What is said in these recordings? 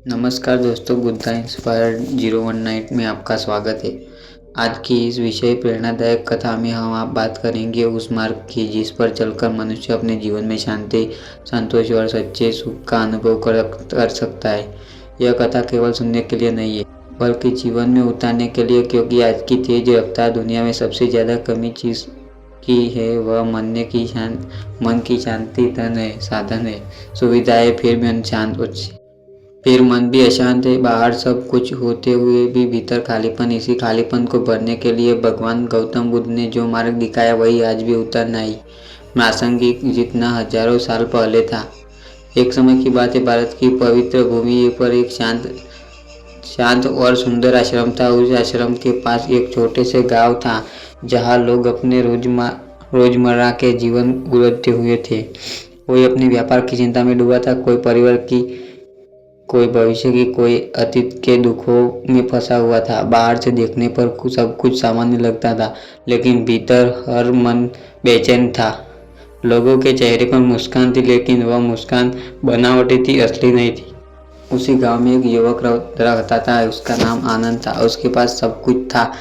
नमस्कार दोस्तों, बुद्धा इंस्पायर्ड 019 में आपका स्वागत है। आज की इस विषय प्रेरणादायक कथा में हम आप बात करेंगे उस मार्ग की जिस पर चलकर मनुष्य अपने जीवन में शांति, संतोष और सच्चे सुख का अनुभव कर सकता है। यह कथा केवल सुनने के लिए नहीं है, बल्कि जीवन में उतारने के लिए, क्योंकि आज की तेज रफ्तार दुनिया में सबसे ज़्यादा कमी चीज़ की है वह मन की शांति। धन है, साधन है, सुविधाएं, फिर मन भी अशांत है। बाहर सब कुछ होते हुए भी भीतर खालीपन। इसी खालीपन को भरने के लिए भगवान गौतम बुद्ध ने जो मार्ग दिखाया वही आज भी उतरना ही प्रासंगिक जितना हजारों साल पहले था। एक समय की बात है, भारत की पवित्र भूमि पर एक शांत और सुंदर आश्रम था। उस आश्रम के पास एक छोटे से गांव था जहां लोग अपने रोजमर्रा के जीवन गुजरते हुए थे। कोई अपने व्यापार की चिंता में डूबा था, कोई परिवार की, कोई भविष्य की, कोई अतीत के दुखों में फंसा हुआ था। बाहर से देखने पर सब कुछ सामान्य लगता था, लेकिन भीतर हर मन बेचैन था। लोगों के चेहरे पर मुस्कान थी, लेकिन वह मुस्कान बनावटी थी, असली नहीं थी। उसी गांव में एक युवक रहता था। उसका नाम आनंद था। उसके पास सब कुछ था,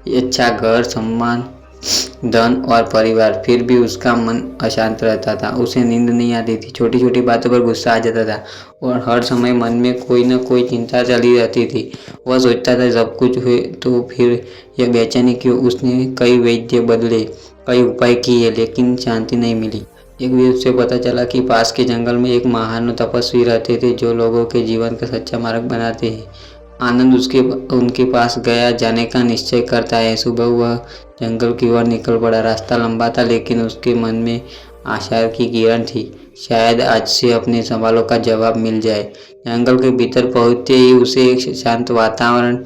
अच्छा घर, सम्मान, धन और परिवार। फिर भी उसका मन अशांत रहता था। उसे नींद नहीं आती थी, छोटी छोटी बातों पर गुस्सा आ जाता था और हर समय मन में कोई न कोई चिंता चली रहती थी। वह सोचता था सब कुछ हुए तो फिर यह बेचैनी क्यों। उसने कई वैद्य बदले, कई उपाय किए, लेकिन शांति नहीं मिली। एक दिन उसे पता चला कि पास के जंगल में एक महान तपस्वी रहते थे जो लोगों के जीवन का सच्चा मार्ग बनाते हैं। आनंद उनके पास गया, जाने का निश्चय करता है। सुबह वह जंगल की ओर निकल पड़ा। रास्ता लंबा था, लेकिन उसके मन में आशा की किरण थी। शायद आज से अपने सवालों का जवाब मिल जाए। जंगल के भीतर पहुंचते ही उसे एक शांत वातावरण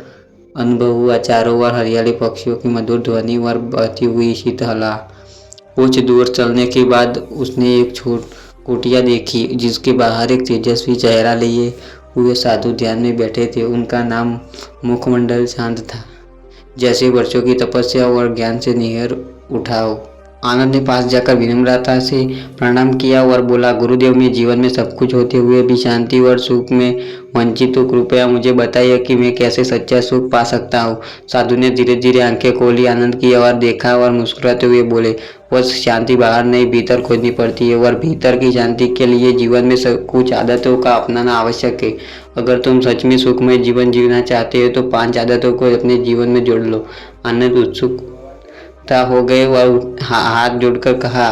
अनुभव हुआ। चारों ओर हरियाली, पक्षियों की मधुर ध्वनि और बहती हुई शीत हवा। कुछ दूर चलने के बाद उसने एक कुटिया देखी जिसके बाहर एक तेजस्वी चेहरा लिए हुए साधु ध्यान में बैठे थे। उनका नाम मुखमंडल शांत था, जैसे वर्षों की तपस्या और ज्ञान से निहर उठा हो। आनंद ने पास जाकर विनम्रता से प्रणाम किया और बोला, गुरुदेव, मैं जीवन में सब कुछ होते हुए भी शांति और सुख में वंचित हूँ। कृपया मुझे बताइए कि मैं कैसे सच्चा सुख पा सकता हूँ। साधु ने धीरे धीरे आंखें खोली, आनंद की ओर देखा और मुस्कुराते हुए बोले, बस शांति बाहर नहीं, भीतर खोजनी पड़ती है और भीतर की शांति के लिए जीवन में सब कुछ आदतों का अपनाना आवश्यक है। अगर तुम सच में सुखमय जीवन जीना चाहते हो तो 5 आदतों को अपने जीवन में जोड़ लो। आनंद उत्सुकता हो गए और हाथ जोड़कर कहा,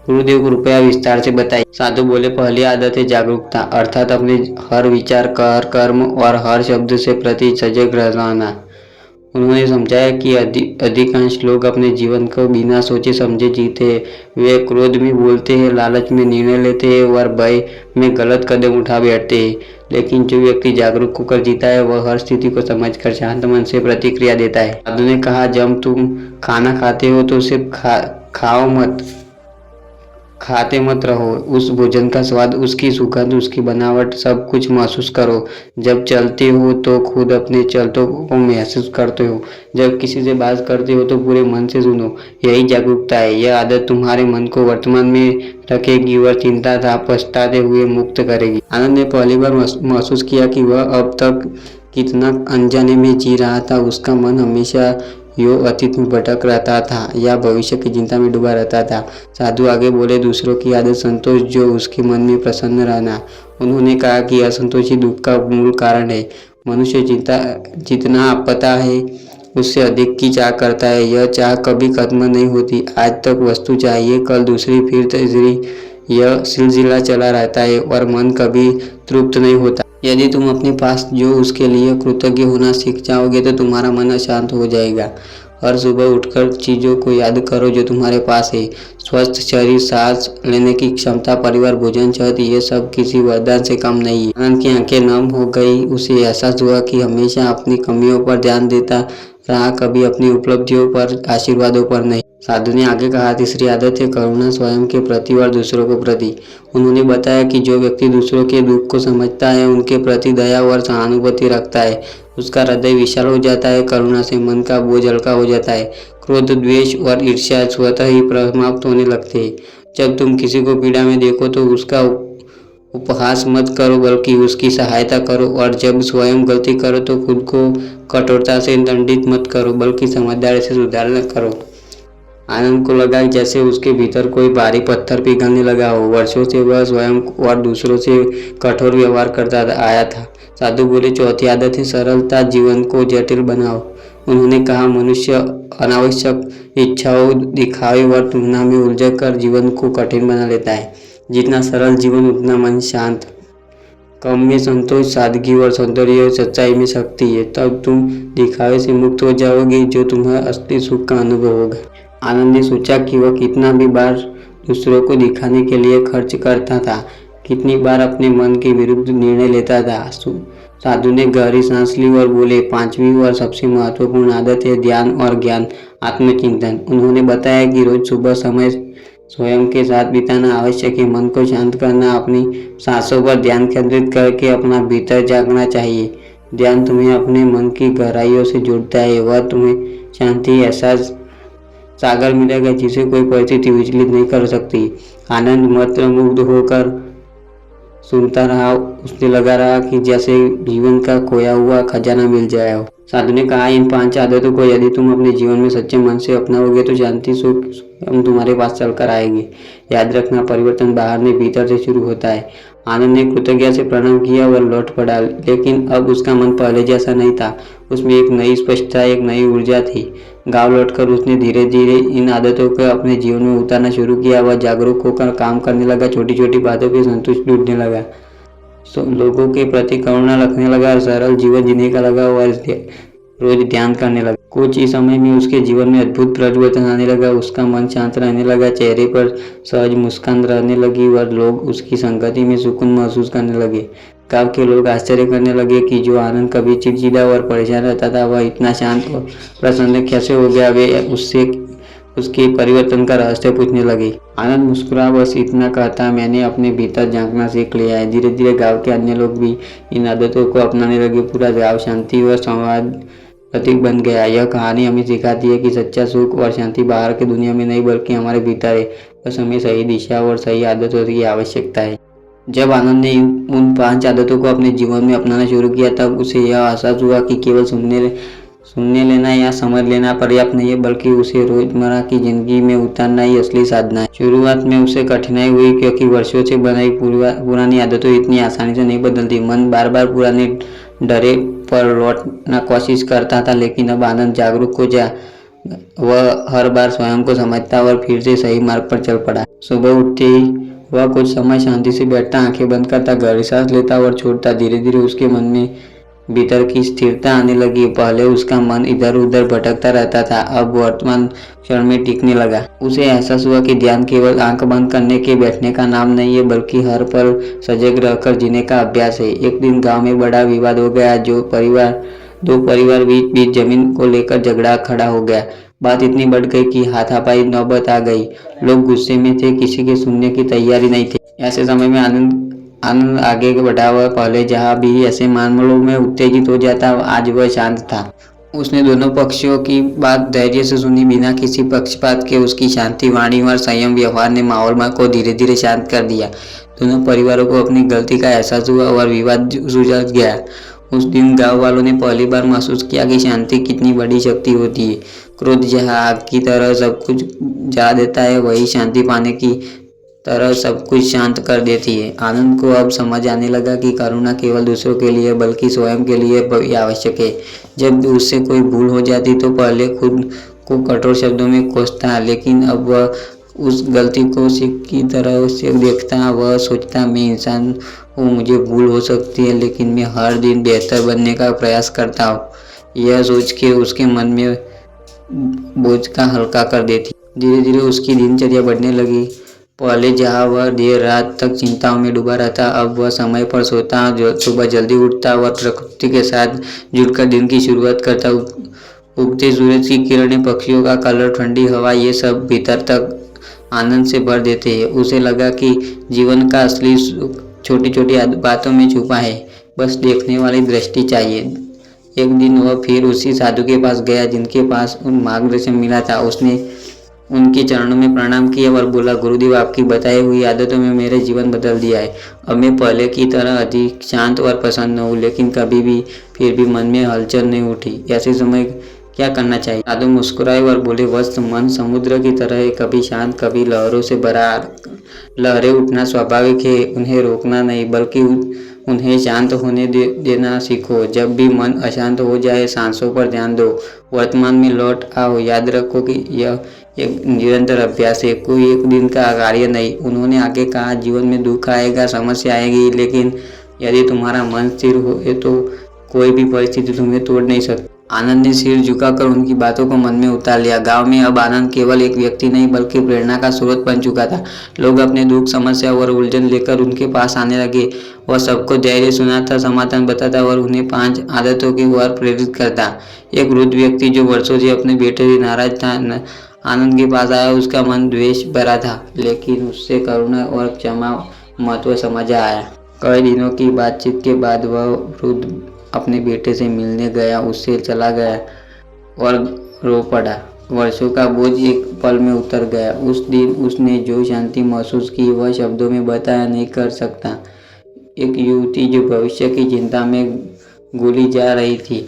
गुरुदेव, कृपया विस्तार से बताइए। साधु बोले, पहली आदत है जागरूकता, अर्थात अपने हर विचार, हर कर्म और हर शब्द से प्रति सजग रहना। उन्होंने समझाया कि अधिकांश लोग अपने जीवन को बिना सोचे समझे जीते हैं। वे क्रोध में बोलते हैं, लालच में निर्णय लेते हैं और भय में गलत कदम उठा बैठते हैं। लेकिन जो व्यक्ति जागरूक होकर जीता है वह हर स्थिति को समझकर शांत मन से प्रतिक्रिया देता है। साधु ने कहा, जब तुम खाना खाते हो तो सिर्फ खाते मत रहो। उस भोजन का स्वाद, उसकी सुगंध, उसकी बनावट, सब कुछ महसूस करो। जब चलते हो तो खुद अपने चलतों को महसूस करते हो। जब किसी से बात करते हो तो पूरे मन से सुनो। यही जागरूकता है। यह आदत तुम्हारे मन को वर्तमान में रखेगी और चिंता था पछताते हुए मुक्त करेगी। आनंद ने पहली बार महसूस किया कि वह अब तक कितना अनजाने में जी रहा था। उसका मन हमेशा यो अतीत में भटक रहता था या भविष्य की चिंता में डूबा रहता था। साधु आगे बोले, दूसरों की आदत संतोष, जो उसके मन में प्रसन्न रहना। उन्होंने कहा कि असंतोष ही दुख का मूल कारण है। मनुष्य जितना पता है उससे अधिक की चाह करता है। यह चाह कभी खत्म नहीं होती। आज तक वस्तु चाहिए, कल दूसरी, फिर तीसरी। यह सिलसिला चला रहता है और मन कभी तृप्त नहीं होता। यदि तुम अपने पास जो उसके लिए कृतज्ञ होना सीख जाओगे तो तुम्हारा मन अशांत हो जाएगा। हर सुबह उठकर चीज़ों को याद करो जो तुम्हारे पास है। स्वस्थ शरीर, सांस लेने की क्षमता, परिवार, भोजन, छत, ये सब किसी वरदान से कम नहीं है। आनंद की आंखें नम हो गई। उसे एहसास हुआ कि हमेशा अपनी कमियों पर ध्यान देता रहा, कभी अपनी उपलब्धियों पर, आशीर्वादों पर नहीं। साधु ने आगे कहा, तीसरी आदत है करुणा, स्वयं के प्रति और दूसरों के प्रति। उन्होंने बताया कि जो व्यक्ति दूसरों के दुख को समझता है, उनके प्रति दया और सहानुभूति रखता है, उसका हृदय विशाल हो जाता है। करुणा से मन का बोझ हल्का हो जाता है। क्रोध, द्वेष और ईर्ष्या स्वतः ही समाप्त होने लगते हैं। जब तुम किसी को पीड़ा में देखो तो उसका उपहास मत करो बल्कि उसकी सहायता करो, और जब स्वयं गलती करो तो खुद को कठोरता से दंडित मत करो बल्कि समझदारी से सुधार करो। आनंद को लगा जैसे उसके भीतर कोई भारी पत्थर पिघलने लगा हो। वर्षों से वह स्वयं और दूसरों से कठोर व्यवहार करता आया था। साधु बोले, चौथी आदत है सरलता, जीवन को जटिल बनाओ। उन्होंने कहा, मनुष्य अनावश्यक इच्छाओं, दिखावे और तुलना में उलझकर जीवन को कठिन बना लेता है। जितना सरल जीवन उतना मन शांत। कम में संतोष, सादगी और सौंदर्य, सच्चाई में शक्ति है। तब तुम दिखावे से मुक्त हो जाओगे, जो तुम्हें असली सुख का अनुभव होगा। आनंद ने सोचा कि वह कितना भी बार दूसरों को दिखाने के लिए खर्च करता था, कितनी बार अपने मन के विरुद्ध निर्णय लेता था। साधु ने गहरी सांस ली और बोले, पांचवी और सबसे महत्वपूर्ण आदत है ध्यान और ज्ञान, आत्मचिंतन। उन्होंने बताया कि रोज सुबह समय स्वयं के साथ बिताना आवश्यक है। मन को शांत करना, अपनी सांसों पर ध्यान केंद्रित करके अपना भीतर झांकना चाहिए। ध्यान तुम्हें अपने मन की गहराइयों से जोड़ता है। वह तुम्हें शांति, एहसास सागर मिलेगा जिसे कोई परिस्थिति विचलित नहीं कर सकती। आनंद मंत्रमुग्ध होकर सुनता रहा। उसने लगा रहा कि जैसे जीवन का खोया हुआ खजाना मिल जाए हो। साधु ने कहा, इन 5 आदतों को यदि तुम अपने जीवन में सच्चे मन से अपनाओगे तो शांति, सुख स्वयं तुम्हारे पास चलकर आएगी। याद रखना, परिवर्तन बाहर नहीं भीतर से शुरू होता है। आनंद ने कृतज्ञता से प्रणाम किया और लौट पड़ा, लेकिन अब उसका मन पहले जैसा नहीं था। उसमें एक नई स्पष्टता, एक नई ऊर्जा थी। गांव लौटकर उसने धीरे धीरे इन आदतों को अपने जीवन में उतारना शुरू किया। वह जागरूक होकर काम करने लगा, छोटी छोटी बातों पर संतुष्ट ढूंढने लगा, लोगों के प्रति करुणा रखने लगा, सरल जीवन जीने का लगा और रोज ध्यान करने लगा। कुछ ही समय में उसके जीवन में अद्भुत परिवर्तन आने लगा। उसका मन शांत रहने लगा, चेहरे पर सहज मुस्कान रहने लगी और लोग उसकी संगति में सुकून महसूस करने लगे। गांव के लोग आश्चर्य करने लगे कि जो आनंद कभी चिड़चिड़ा और परेशान रहता था, वह इतना शांत और प्रसन्न कैसे हो गया। वे उससे उसके परिवर्तन का रहस्य पूछने लगे। आनंद मुस्कुरा, बस इतना कहता, मैंने अपने भीतर झांकना सीख लिया है। धीरे धीरे गांव के अन्य लोग भी इन आदतों को अपनाने लगे। पूरा गांव शांति और संवाद प्रतीक बन गया। यह कहानी हमें सिखाती है कि सच्चा सुख और शांति बाहर की दुनिया में नहीं बल्कि हमारे भीतर है। बस हमें सही दिशा और सही आदतों की आवश्यकता है। जब आनंद ने उन 5 आदतों को अपने जीवन में अपनाना शुरू किया, तब उसे यह एहसास हुआ कि केवल सुनने लेना या समझ लेना पर्याप्त नहीं है, बल्कि उसे रोजमर्रा की जिंदगी में उतारना ही असली साधना है। शुरुआत में उसे कठिनाई हुई, क्योंकि वर्षों से बनाई पुरानी आदतें इतनी आसानी से नहीं बदलती। मन बार बार पुराने डरे पर लौटना कोशिश करता था, लेकिन अब आनंद जागरूक हो जा। वह हर बार स्वयं को समझता और फिर से सही मार्ग पर चल पड़ा। सुबह उठते ही वह कुछ समय शांति से बैठता, आंखें बंद करता, गहरी सांस लेता और छोड़ता। धीरे धीरे उसके मन में भीतर की स्थिरता आने लगी। पहले उसका मन इधर उधर भटकता रहता था, अब वर्तमान क्षण में टिकने लगा। उसे एहसास हुआ कि ध्यान केवल आंख बंद करने के बैठने का नाम नहीं है, बल्कि हर पल सजग रहकर जीने का अभ्यास है। एक दिन गांव में बड़ा विवाद हो गया। दो परिवार बीच जमीन को लेकर झगड़ा खड़ा हो गया। बात इतनी बढ़ गई कि हाथापाई नौबत आ गई। लोग गुस्से में थे, किसी के सुनने की तैयारी नहीं थे। ऐसे समय में आनंद आगे बढ़ा। हुआ पहले जहाँ भी ऐसे मामलों में उत्तेजित हो जाता, आज वह शांत था। उसने दोनों पक्षों की बात धैर्य से सुनी, बिना किसी पक्षपात के। उसकी शांति वाणी और संयम व्यवहार ने माहौल को धीरे धीरे शांत कर दिया। दोनों परिवारों को अपनी गलती का एहसास हुआ और विवाद सुलझ गया। उस दिन गांव वालों ने पहली बार महसूस किया कि शांति कितनी बड़ी शक्ति होती है। क्रोध जहाँ आग की तरह सब कुछ जला देता है, वही शांति पाने की तरह सब कुछ शांत कर देती है। आनंद को अब समझ आने लगा कि करुणा केवल दूसरों के लिए बल्कि स्वयं के लिए भी आवश्यक है। जब उससे कोई भूल हो जाती तो पहले खुद को कठोर शब्दों में कोसता, लेकिन अब वह उस गलती को सीख की तरह से देखता। वह सोचता, मैं इंसान हूँ, मुझे भूल हो सकती है, लेकिन मैं हर दिन बेहतर बनने का प्रयास करता हूँ। यह सोच के उसके मन में बोझ का हल्का कर देती। धीरे धीरे उसकी दिनचर्या बढ़ने लगी। पहले जहाँ वह देर रात तक चिंताओं में डूबा रहता, अब वह समय पर सोता, सुबह जल्दी उठता और प्रकृति के साथ जुड़कर दिन की शुरुआत करता। उगते सूरज की किरणें, पक्षियों का कलर, ठंडी हवा, ये सब भीतर तक आनंद से भर देते हैं। उसे लगा कि जीवन का असली छोटी छोटी बातों में छुपा है, बस देखने वाली दृष्टि चाहिए। एक दिन वह फिर उसी साधु के पास गया जिनके पास उन मार्गदर्शन मिला था। उसने उनके चरणों में प्रणाम किया और बोला, गुरुदेव, आपकी बताई हुई आदतों में मेरे जीवन बदल दिया है। अब मैं पहले की तरह अधिक शांत और प्रसन्न हूँ, लेकिन कभी भी फिर भी मन में हलचल नहीं उठी। ऐसे समय क्या करना चाहिए? साधु मुस्कुराए और बोले, वत्स, मन समुद्र की तरह है, कभी शांत कभी लहरों से भरा। लहरें उठना स्वाभाविक है, उन्हें रोकना नहीं बल्कि उन्हें शांत होने देना सीखो। जब भी मन अशांत हो जाए, सांसों पर ध्यान दो, वर्तमान में लौट आओ। याद रखो कि यह एक निरंतर अभ्यास है, कोई एक दिन का कार्य नहीं। उन्होंने आगे कहा, जीवन में दुख आएगा, समस्या आएगी, लेकिन यदि तुम्हारा मन स्थिर हो तो कोई भी परिस्थिति तुम्हें तोड़ नहीं सकती। आनंद ने सिर झुकाकर उनकी बातों को मन में उतार लिया। गांव में अब आनंद केवल एक व्यक्ति नहीं बल्कि प्रेरणा का स्रोत बन चुका था। लोग अपने दुख, समस्या और उलझन लेकर उनके पास आने लगे। वह सबको धैर्य सुनाता, समाधान बताता और उन्हें 5 आदतों की ओर प्रेरित करता। एक वृद्ध व्यक्ति जो वर्षों से अपने बेटे से नाराज था, आनंद के पास आया। उसका मन द्वेष भरा था, लेकिन उससे करुणा और क्षमा महत्व समझ आया। कई दिनों की बातचीत के बाद वह वृद्ध अपने बेटे से मिलने गया, उससे चला गया और रो पड़ा। वर्षों का बोझ एक पल में उतर गया। उस दिन उसने जो शांति महसूस की वह शब्दों में बताया नहीं कर सकता। एक युवती जो भविष्य की चिंता में घुली जा रही थी,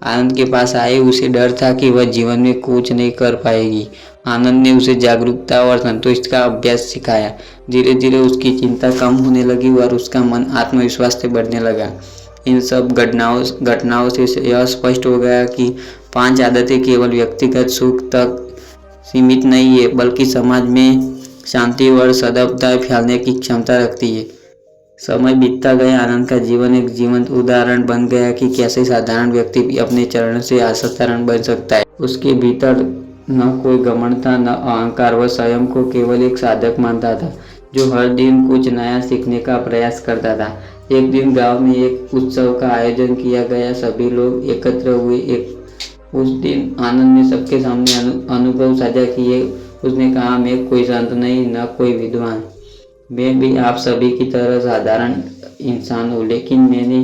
आनंद के पास आए। उसे डर था कि वह जीवन में कुछ नहीं कर पाएगी। आनंद ने उसे जागरूकता और संतोष का अभ्यास सिखाया। धीरे धीरे उसकी चिंता कम होने लगी और उसका मन आत्मविश्वास से बढ़ने लगा। इन सब घटनाओं से यह स्पष्ट हो गया कि 5 आदतें केवल व्यक्तिगत सुख तक सीमित नहीं है, बल्कि समाज में शांति और सद्भावना फैलाने की क्षमता रखती है। समय बीतता गया, आनंद का जीवन एक जीवंत उदाहरण बन गया कि कैसे साधारण व्यक्ति भी अपने चरण से असाधारण बन सकता है। उसके भीतर न कोई घमंड था, न अहंकार। वह स्वयं को केवल एक साधक मानता था जो हर दिन कुछ नया सीखने का प्रयास करता था। एक दिन गांव में एक उत्सव का आयोजन किया गया। सभी लोग एकत्र हुए। उस दिन आनंद ने सबके सामने अनुभव साझा किए। उसने कहा, मैं कोई संत नहीं, न कोई विद्वान, मैं भी आप सभी की तरह साधारण इंसान हूँ, लेकिन मैंने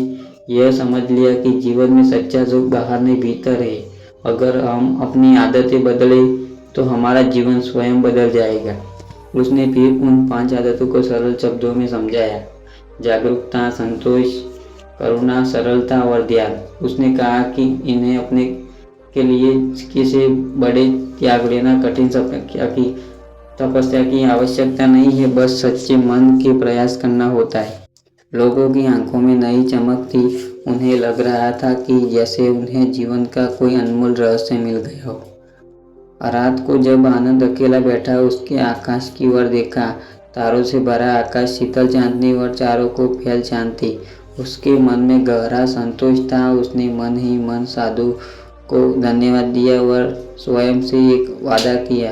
यह समझ लिया कि जीवन में सच्चा सुख बाहर नहीं भीतर है। अगर हम अपनी आदतें बदले तो हमारा जीवन स्वयं बदल जाएगा। उसने फिर उन 5 आदतों को सरल शब्दों में समझाया, जागरूकता, संतोष, करुणा, सरलता और ध्यान। उसने कहा कि इन्हें अपने के लिए किसी बड़े त्याग लेना, कठिन तपस्या की आवश्यकता नहीं है, बस सच्चे मन के प्रयास करना होता है। लोगों की आंखों में नई चमक थी। उन्हें लग रहा था कि जैसे उन्हें जीवन का कोई अनमोल रहस्य मिल गया हो। रात को जब आनंद अकेला बैठा उसके आकाश की ओर देखा, तारों से भरा आकाश, शीतल चांदनी और चारों को फैल शांति। उसके मन में गहरा संतोष था। उसने मन ही मन साधु को धन्यवाद दिया और स्वयं से एक वादा किया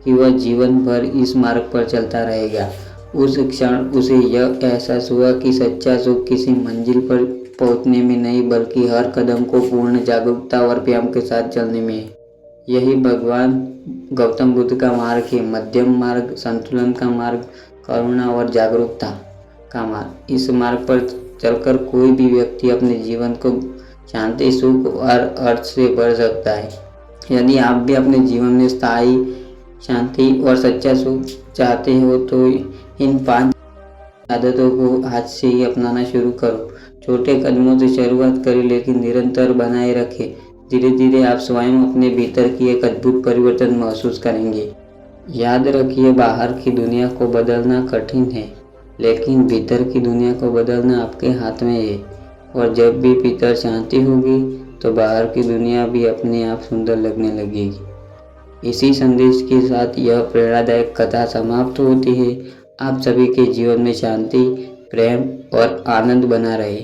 कि वह जीवन भर इस मार्ग पर चलता रहेगा। उस क्षण उसे यह एहसास हुआ कि सच्चा सुख किसी मंजिल पर पहुंचने में नहीं, बल्कि हर कदम को पूर्ण जागरूकता और प्रेम के साथ चलने में है। यही भगवान गौतम बुद्ध का मार्ग है, मध्यम मार्ग, संतुलन का मार्ग, करुणा और जागरूकता का मार्ग। इस मार्ग पर चलकर कोई भी व्यक्ति अपने जीवन को शांति, सुख और अर्थ से भर सकता है। यदि आप भी अपने जीवन में स्थायी शांति और सच्चा सुख चाहते हो तो इन 5 आदतों को आज से ही अपनाना शुरू करो। छोटे कदमों से शुरुआत करें, लेकिन निरंतर बनाए रखें। धीरे धीरे आप स्वयं अपने भीतर की एक अद्भुत परिवर्तन महसूस करेंगे। याद रखिए, बाहर की दुनिया को बदलना कठिन है, लेकिन भीतर की दुनिया को बदलना आपके हाथ में है। और जब भी भीतर शांति होगी तो बाहर की दुनिया भी अपने आप सुंदर लगने लगेगी। इसी संदेश के साथ यह प्रेरणादायक कथा समाप्त होती है। आप सभी के जीवन में शांति, प्रेम और आनंद बना रहे।